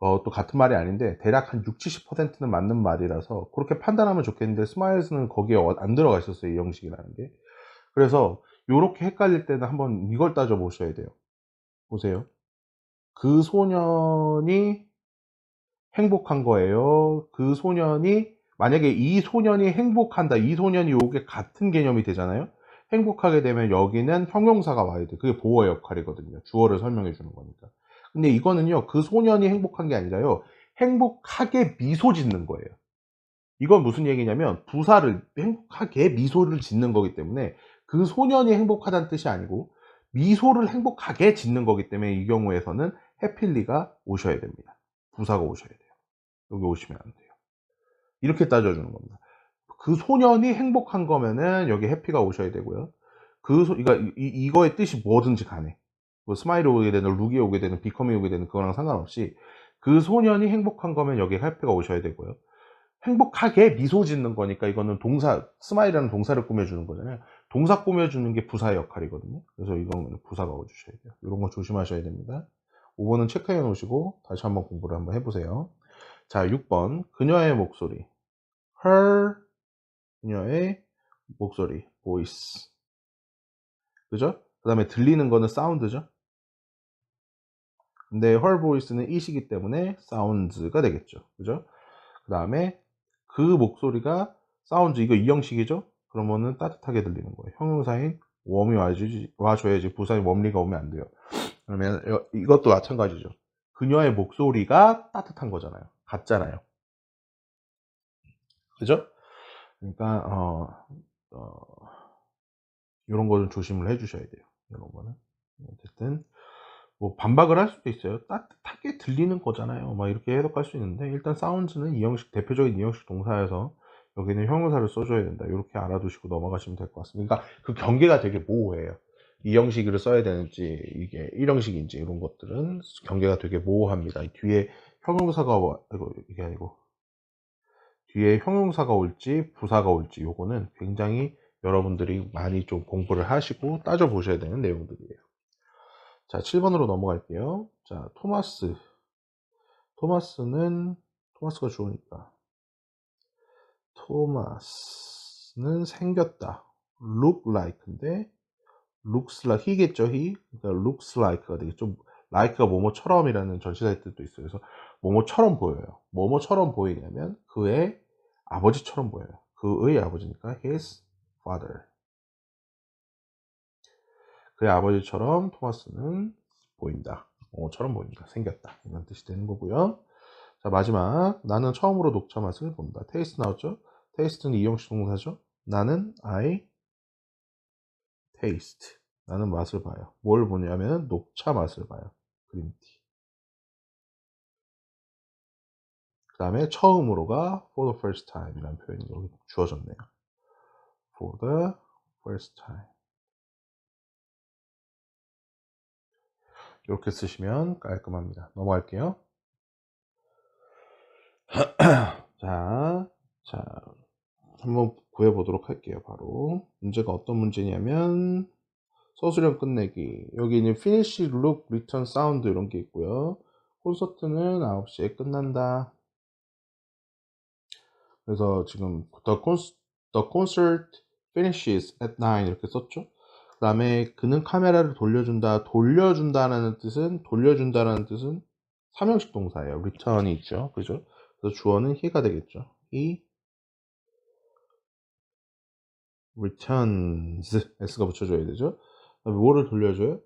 또 같은 말이 아닌데 대략 한 60-70%는 맞는 말이라서 그렇게 판단하면 좋겠는데, 스마일스는 거기에 안 들어가 있었어요, 이 형식이라는 게. 그래서 요렇게 헷갈릴 때는 한번 이걸 따져 보셔야 돼요. 보세요. 그 소년이 행복한 거예요. 그 소년이, 만약에 이 소년이 행복한다, 이 소년이, 요게 같은 개념이 되잖아요. 행복하게 되면 여기는 형용사가 와야 돼. 그게 보어 역할이거든요. 주어를 설명해 주는 거니까. 근데 이거는요, 그 소년이 행복한 게 아니라요, 행복하게 미소 짓는 거예요. 이건 무슨 얘기냐면, 부사를 행복하게 미소를 짓는 거기 때문에 그 소년이 행복하다는 뜻이 아니고 미소를 행복하게 짓는 거기 때문에 이 경우에서는 해필리가 오셔야 됩니다. 부사가 오셔야 돼요. 여기 오시면 안 돼요. 이렇게 따져주는 겁니다. 그 소년이 행복한 거면은 여기 해피가 오셔야 되고요. 그러니까 이거의 뜻이 뭐든지 간에, 뭐 스마일이 오게 되든 룩이 오게 되든 비컴이 오게 되든 그거랑 상관없이 그 소년이 행복한 거면 여기 해피가 오셔야 되고요. 행복하게 미소 짓는 거니까 이거는 동사, 스마일이라는 동사를 꾸며주는 거잖아요. 동사 꾸며주는 게 부사의 역할이거든요. 그래서 이건 부사가 와주셔야 돼요. 이런 거 조심하셔야 됩니다. 5번은 체크해 놓으시고 다시 한번 공부를 한번 해보세요. 자, 6번. 그녀의 목소리. her, 그녀의 목소리. voice. 그죠? 그 다음에 들리는 거는 sound죠. 근데 her voice는 it이기 때문에 sounds가 되겠죠. 그죠? 그 다음에 그 목소리가 사운드, 이거 이 형식이죠? 그러면은 따뜻하게 들리는 거예요. 형용사인 웜이 와줘야지 부사인 웜리가 오면 안 돼요. 그러면 이것도 마찬가지죠. 그녀의 목소리가 따뜻한 거잖아요. 같잖아요. 그죠? 그러니까 이런 거는 조심을 해주셔야 돼요. 이런 거는 어쨌든 뭐 반박을 할 수도 있어요. 따뜻하게 들리는 거잖아요. 막 이렇게 해석할 수 있는데, 일단 사운드는 이 형식, 대표적인 이 형식 동사여서 여기는 형용사를 써줘야 된다. 이렇게 알아두시고 넘어가시면 될 것 같습니다. 그러니까 그 경계가 되게 모호해요. 이 형식을 써야 되는지 이게 1형식인지 이런 것들은 경계가 되게 모호합니다. 뒤에 형용사가 이게 아니고 뒤에 형용사가 올지 부사가 올지 요거는 굉장히 여러분들이 많이 좀 공부를 하시고 따져 보셔야 되는 내용들이에요. 자, 7번으로 넘어갈게요. 자, 토마스가 주어니까 토마스는 생겼다. look like인데 looks like he겠죠. he. 그러니까 looks like가 되겠죠. like가 뭐뭐처럼이라는 전치사의 뜻도 있어요. 그래서 뭐뭐처럼 보여요. 뭐뭐처럼 보이냐면 그의 아버지처럼 보여요. 그의 아버지니까 his father. 그의 아버지처럼 토마스는 보인다. 뭐처럼 보인다. 생겼다. 이런 뜻이 되는 거고요. 자, 마지막. 나는 처음으로 녹차 맛을 본다. 테이스트 나왔죠? 테이스트는 이형식 동사죠? 나는 I taste. 나는 맛을 봐요. 뭘 보냐면 녹차 맛을 봐요. 그린티. 그 다음에 처음으로가 for the first time 이라는 표현이 여기 주어졌네요. for the first time. 이렇게 쓰시면 깔끔합니다. 넘어갈게요. 자, 한번 구해보도록 할게요. 바로 문제가 어떤 문제냐면 서술형 끝내기. 여기는 finish, look, return, sound 이런 게 있고요. 콘서트는 9시에 끝난다. 그래서 지금 the concert finishes at 9 이렇게 썼죠. 그 다음에 그는 카메라를 돌려준다. 돌려준다라는 뜻은 삼형식 동사예요. return이 있죠. 그죠? 그래서 주어는 he가 되겠죠. he returns. s가 붙여줘야 되죠. 그다음에 뭐를 돌려줘요?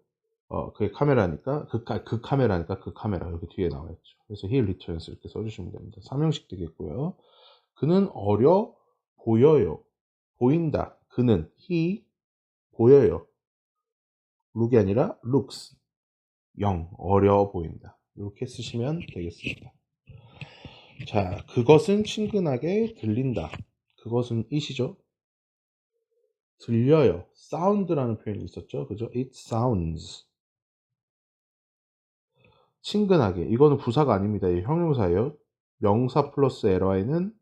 그게 카메라니까 그 카메라니까 그 카메라 여기 뒤에 나와 있죠. 그래서 he returns 이렇게 써주시면 됩니다. 삼형식 되겠고요. 그는 어려 보여요. 보인다. 그는 he 보여요. look이 아니라 looks. 영, 어려 보인다. 이렇게 쓰시면 되겠습니다. 자, 그것은 친근하게 들린다. 그것은 it이죠. 들려요. sound라는 표현이 있었죠. 그죠? It sounds. 친근하게. 이거는 부사가 아닙니다. 이 형용사예요. 명사 플러스 ly는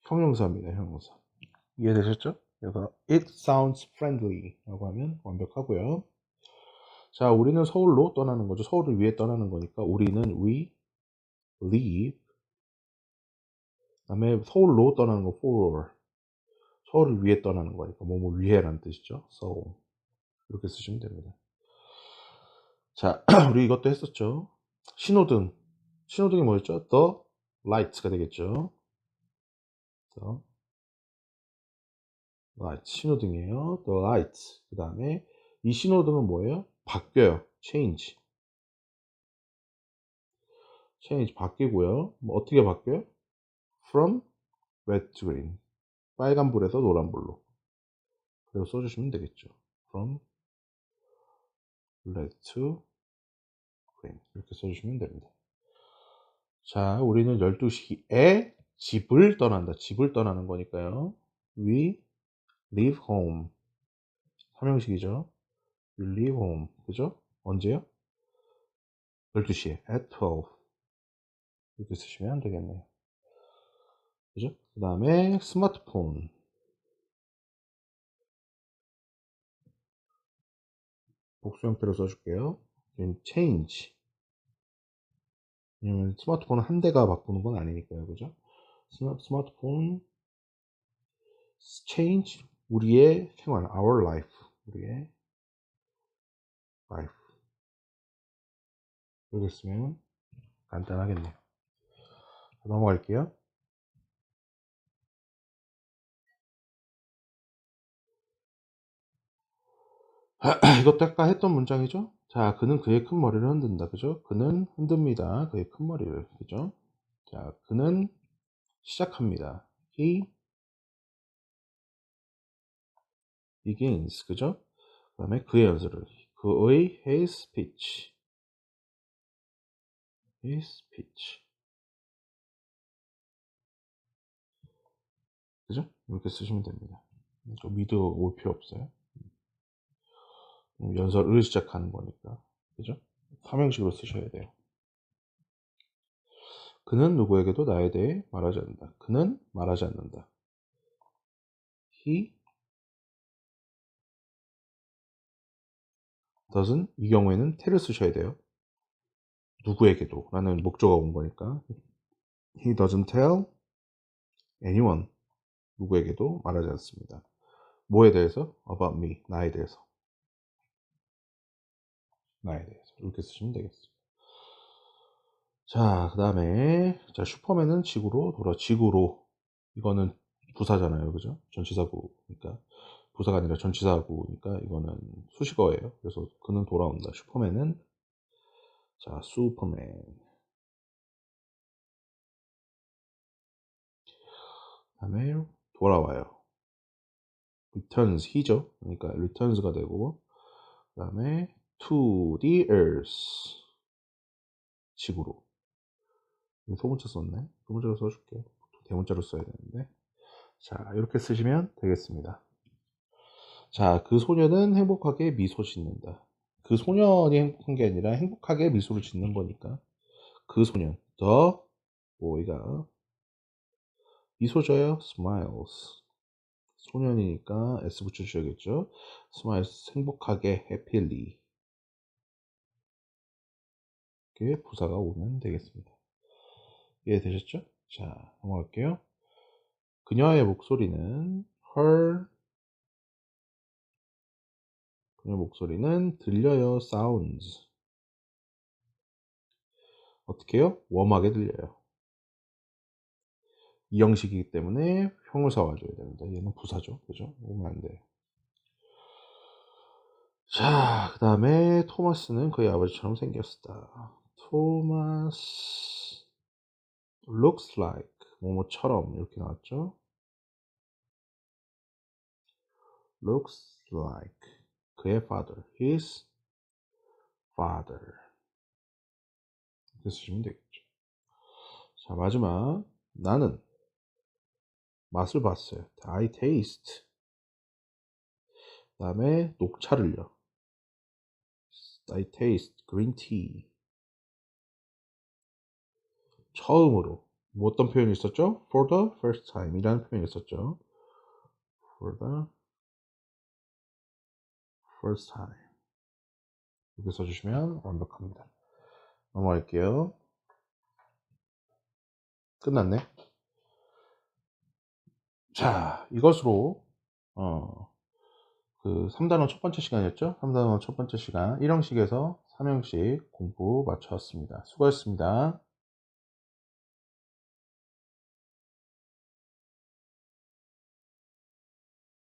형용사입니다. 형용사. 이해되셨죠? 그래서 it sounds friendly 라고 하면 완벽하고요. 자, 우리는 서울로 떠나는 거죠. 서울을 위해 떠나는 거니까 우리는 we leave. 그다음에 서울로 떠나는 거 for. 서울을 위해 떠나는 거니까 뭐뭐 위해라는 뜻이죠. so. 이렇게 쓰시면 됩니다. 자, 우리 이것도 했었죠. 신호등. 신호등이 뭐였죠? The lights가 되겠죠. The light. 신호등이에요. The lights. 그 다음에 이 신호등은 뭐예요? 바뀌어요. change. change 바뀌고요. 뭐 어떻게 바뀌어요? from red to green. 빨간불에서 노란불로. 그래서 써주시면 되겠죠. from red to green. 이렇게 써주시면 됩니다. 자, 우리는 12시에 집을 떠난다. 집을 떠나는 거니까요. We leave home. 삼형식이죠. We leave home. 그죠? 언제요? 12시에. at 12. 이렇게 쓰시면 되겠네요. 그죠? 그 다음에 스마트폰. 복수 형태로 써줄게요. change. 왜냐면 스마트폰은 한 대가 바꾸는 건 아니니까요. 그죠? 스마트폰 change. 우리의 생활. our life. 우리의 life. 이렇게 쓰면 간단하겠네요. 넘어갈게요. 이것도 아까 했던 문장이죠. 자, 그는 그의 큰 머리를 흔든다. 그죠? 그는 흔듭니다. 그의 큰 머리를. 그죠? 자, 그는 시작합니다. He begins. 그죠? 그 다음에 그의 연설을. 그의 his speech. his speech. 그죠? 이렇게 쓰시면 됩니다. 좀 미드 올 필요 없어요. 연설을 시작하는 거니까. 그죠? 삼형식으로 쓰셔야 돼요. 그는 누구에게도 나에 대해 말하지 않는다. 그는 말하지 않는다. He doesn't. 이 경우에는 tell을 쓰셔야 돼요. 누구에게도 라는 목조가 온 거니까. He doesn't tell anyone. 누구에게도 말하지 않습니다. 뭐에 대해서? About me. 나에 대해서. 나에 대해서. 이렇게 쓰시면 되겠습니다. 자, 그 다음에 자, 슈퍼맨은 지구로. 이거는 부사잖아요. 그죠? 전치사구니까. 부사가 아니라 전치사구니까 이거는 수식어예요. 그래서 그는 돌아온다. 슈퍼맨은 자, 슈퍼맨. 그 다음에 돌아와요. returns, he죠. 그러니까 returns가 되고, 그 다음에 to the earth. 지구로. 소문자 썼네. 소문자로 써줄게요. 대문자로 써야 되는데. 자, 이렇게 쓰시면 되겠습니다. 자, 그 소녀는 행복하게 미소 짓는다. 그 소년이 행복한 게 아니라 행복하게 미소를 짓는 거니까. 그 소년. The boy가 미소 져요. smiles. 소년이니까 S 붙여주셔야겠죠. smiles. 행복하게, happily. 이렇게 부사가 오면 되겠습니다. 이해되셨죠? 자, 넘어갈게요. 그녀의 목소리는 그녀 목소리는 들려요. sounds. 어떻게 해요? 웜하게 들려요. 이 형식이기 때문에 형용사 와줘야 됩니다. 얘는 부사죠. 그죠? 오면 안 돼요. 자, 그 다음에 토마스는 그의 아버지처럼 생겼다. 토마스 looks like 뭐뭐처럼 이렇게 나왔죠. looks like 그의 father, his father 이렇게 쓰시면 되겠죠. 자, 마지막 나는 맛을 봤어요. I taste. 그 다음에 녹차를요. I taste green tea. 처음으로 뭐 어떤 표현이 있었죠? For the first time 이라는 표현이 있었죠. For the first time 이렇게 써주시면 완벽합니다. 넘어갈게요. 끝났네. 자, 이것으로 그 3단원 첫 번째 시간이었죠? 3단원 첫 번째 시간 1형식에서 3형식 공부 마쳤습니다. 수고하셨습니다.